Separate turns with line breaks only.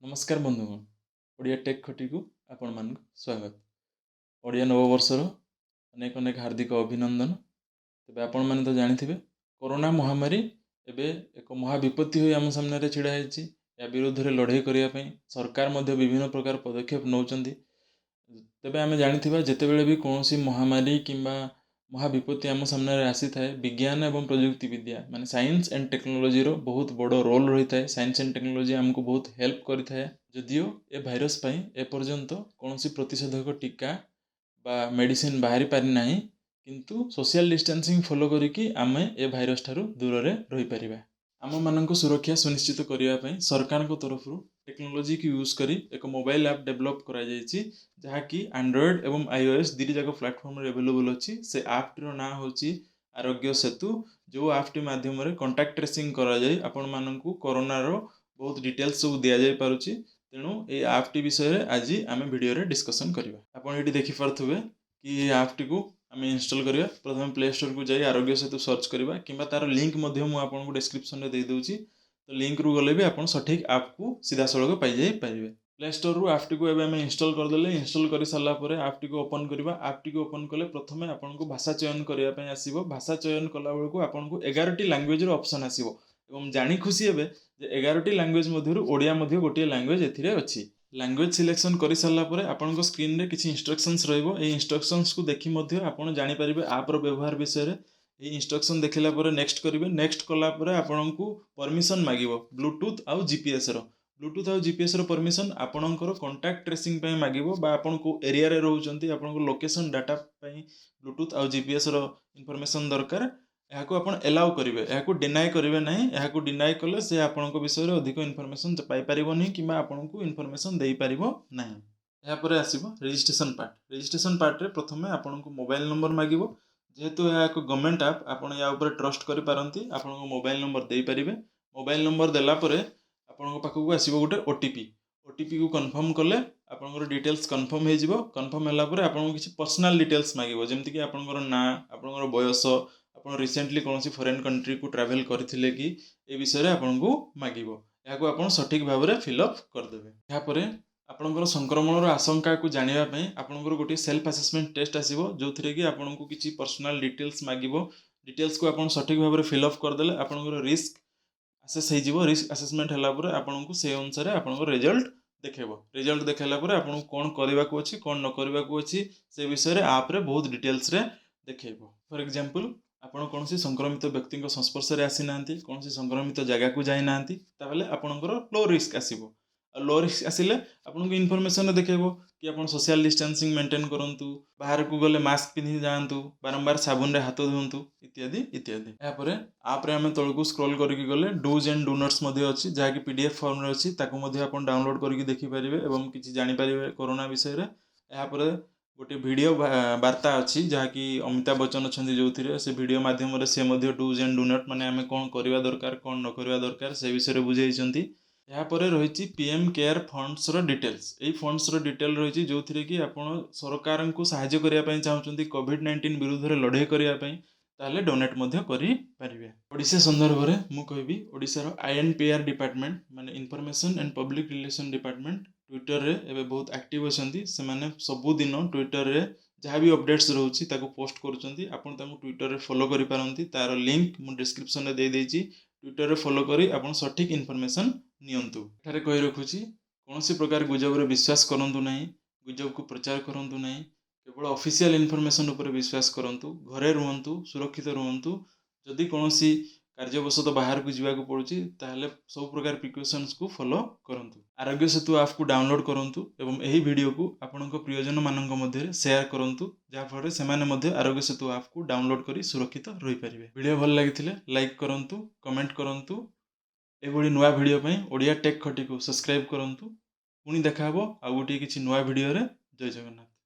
नमस्कार बंधुगण ओडिया टेक खटी को आपण मान स्वागत। ओडिया नववर्षर अनेक अनेक हार्दिक अभिनंदन। तेबे आपण माने तो जानिथिबे कोरोना महामारी एबे एक महाविपत्ति होई आम सामने छिड़ा हेछि। या विरुद्ध रे लड़ाई करिया पई सरकार मध्य विभिन्न प्रकार पदक्षेप नौचंदी। तेबे आमे जानिथिबा जेतेबेले भी कोनोसी महामारी किंबा महाविपत्ति आम सामने आसी थाए विज्ञान एवं प्रयुक्ति विद्या माने साइंस एंड टेक्नोलोजी रो बहुत बड़ो रोल रही थाए। साइंस एंड टेक्नोलोजी हमको बहुत हेल्प करि थाए। जदियो ए भाइरस पई ए पर्यंत कोनोसी प्रतिषेधक टीका बा मेडिसिन बाहरी पारि नाही, किंतु सोशल डिस्टेंसिंग फॉलो करिकि आमे ए भाइरस ठारू दूर रे रही परिबा। आम मानक सुरक्षा सुनिश्चित करिया पई सरकार को तरफ टेक्नोलोजी की यूज करी एक मोबाइल ऐप डेवलप करा जायछि, जहा कि एंड्रॉयड एवं आईओएस दुई जाक प्लेटफॉर्म रे अवेलेबल अछि। से ऐप रो ना होछि आरोग्य सेतु, जो ऐप टी माध्यम रे कांटेक्ट ट्रेसिंग करा जाय आपण मानकू कोरोना रो बहुत डिटेल्स सब दिया जाय पारुछि। तेणु ए ऐप टी विषय रे आज आमे वीडियो रे डिस्कशन करिवा। आपण एटी देखि पारथुबे कि ए ऐप टी को आमे इंस्टॉल करिवा। प्रथम प्ले स्टोर को जाई आरोग्य सेतु सर्च करिवा, किंबा तार लिंक मध्य मु आपन को डिस्क्रिप्शन रे दे दोछि। तो लिंक रु गले भी आपन सठिक ऐप को सीधा सळग पाइ जाय पारिबे। प्ले स्टोर रु ऐप टी को एबे आमे इंस्टॉल कर देले। इंस्टॉल करि सारला परे ऐप टी को ओपन करिवा। ऐप टी को ओपन कले प्रथमे आपन को भाषा चयन करिया पय आसीबो। भाषा चयन कला बेल को आपन को 11 टी लैंग्वेज रो ऑप्शन आसीबो एवं जानि खुशी हेबे जे 11 टी लैंग्वेज मध्यरु ओडिया मध्य गोटे लैंग्वेज एथिरे अछि। लैंग्वेज सिलेक्शन करि सारला परे आपन को स्क्रीन रे किछि इंस्ट्रक्शंस रहइबो। ए इंस्ट्रक्शंस को देखि मध्य आपन जानि परिबे ऐप रो व्यवहार विषय रे। ए इंस्ट्रक्शन देखिला परे नेक्स्ट करिवे। नेक्स्ट कला परे आपन को परमिशन मागिबो ब्लूटूथ आउ जीपीएस रो। ब्लूटूथ आउ जीपीएस रो परमिशन आपनकर कांटेक्ट ट्रेसिंग पय मागिबो, बा आपन को एरिया रे रहउचंती आपन को लोकेशन डाटा पय ब्लूटूथ आउ जीपीएस रो इंफॉर्मेशन दरकार। एहाको आपण एलाउ करिवे, एहाको डिनाय करिवे नाही। एहाको डिनाय कले से आपनक विषय रे अधिक इंफॉर्मेशन पाइ परिबोनी, किबा आपनकू इंफॉर्मेशन देई परिबो नाही। एहा परे आसीबो रजिस्ट्रेशन पार्ट। रजिस्ट्रेशन पार्ट रे प्रथमे आपनकू मोबाइल नंबर मागिबो। जेहेतु यह एक गवर्नमेंट ऐप आपण या ऊपर ट्रस्ट करि पारंती, आपन मोबाइल नंबर देई परिबे। मोबाइल नंबर देला परे आपन पाखकू आसीबो गोटे ओटीपी। ओटीपी को कन्फर्म कले आपन डिटेल्स कन्फर्म हे जिवो। कन्फर्म होला परे आपन किछि पर्सनल डिटेल्स मागिबो, जेमति कि आपन ना, आपन बयस, आपन रिसेंटली कोनोसी फॉरेन कंट्री को ट्रैवल करथिले कि ए विषय रे आपन को मागिबो। याको आपन सठिक भाव रे फिल अप कर देबे। या परे आपनकर संक्रमण रो आशंका को जानिबा पई आपनकर गोटे सेल्फ असेसमेंट टेस्ट आसीबो, जोथिरे कि आपनको किछि पर्सनल डिटेल्स मागिबो। डिटेल्स को आपन सठिक भाव रे फिल अप कर देले आपनकर रिस्क असेस हे जिवो। रिस्क असेसमेंट हला परे आपनको से अनुसार आपनकर रिजल्ट देखेबो। रिजल्ट देखेला परे आपनको कोन करबा को अछि, कोन न करबा को अछि, से विषय रे ऐप रे बहुत डिटेल्स रे देखेबो। फॉर एग्जांपल आपण कोनसी संक्रमित व्यक्ति को संस्पर्श रे आसी नांती, कोनसी संक्रमित जगह को जाई नांती, ताबले आपनकर लो रिस्क आसीबो। लो रिस्क आसिले आपन को इन्फॉर्मेशन देखेबो कि आपन सोशल डिस्टेंसिंग मेंटेन करंतु, बाहर को गले मास्क पिन्हि जांतु, बारंबार साबुन रे हाथ धोंतु, इत्यादि इत्यादि। या परे ऐप रे हम तळकू स्क्रॉल करके गले डूज एंड डू नॉट्स मध्ये अछि, जहा कि पीडीएफ फॉर्म रे अछि। ताको मध्ये आपन डाउनलोड करके देखि परिबे एवं किछि जानि परिबे कोरोना विषय रे। या परे गोटे वीडियो वार्ता अछि, जहा कि अमिताभ बच्चन अछंती जोथिरे। से वीडियो माध्यम रे से मध्ये डूज एंड डू नॉट माने हमें कोन करबा दरकार, कोन न करबा दरकार, से विषय रे बुझाइछंती। या परे रहिछि पीएम केयर फंड्स रो डिटेल्स। एई फंड्स रो डिटेल रहिछि, जोथिरे कि आपण सरकार को सहायता करिया पई चाहउछंती कोविड-19 विरुद्ध रे लड़ाई करिया पई, ताले डोनेट मध्ये करि परिबे। ओडिसा संदर्भ रे मु कहबी ओडिसा रो आईएनपीआर डिपार्टमेंट माने information and public relation department Twitter रे एबे बहुत एक्टिव अछंती। से माने सब दिन ट्विटर रे जहाँ भी अपडेट्स रहउछि ताको पोस्ट करूछंती। आपण ताको ट्विटर रे फॉलो करि पारंती। तार लिंक मु डिस्क्रिप्शन रे दे देछि। ट्विटर रे फॉलो करी आपण सठिक इन्फॉर्मेशन नियंतु। एठारे कहि रखुछि कोनोसी प्रकार गुजब रे विश्वास करंतु नाही, गुजब को प्रचार करंतु नाही। केवल ऑफिशियल इन्फॉर्मेशन ऊपर विश्वास करंतु। घरे रहंतु, सुरक्षित रहंतु। जदि कोनोसी कार्यवशत बाहर को जीवा को पड़ुछि, ताहले सब प्रकार प्रिकॉशंस को फॉलो करंतु। आरोग्य सेतु ऐप को डाउनलोड करंतु एवं एही वीडियो को आपनक प्रियजन मानक मध्ये शेयर करंतु, जा फळे सेमाने मध्ये आरोग्य सेतु ऐप को डाउनलोड करी सुरक्षित रहि परिबे। वीडियो भल लागिथिले लाइक करंतु, कमेंट करंतु। एभली नुआ वीडियो पई ओडिया टेक खटी को सब्सक्राइब करंतु। पुणी देखा हबो आ गोटे किछि नुआ वीडियो रे। जय जगन्नाथ।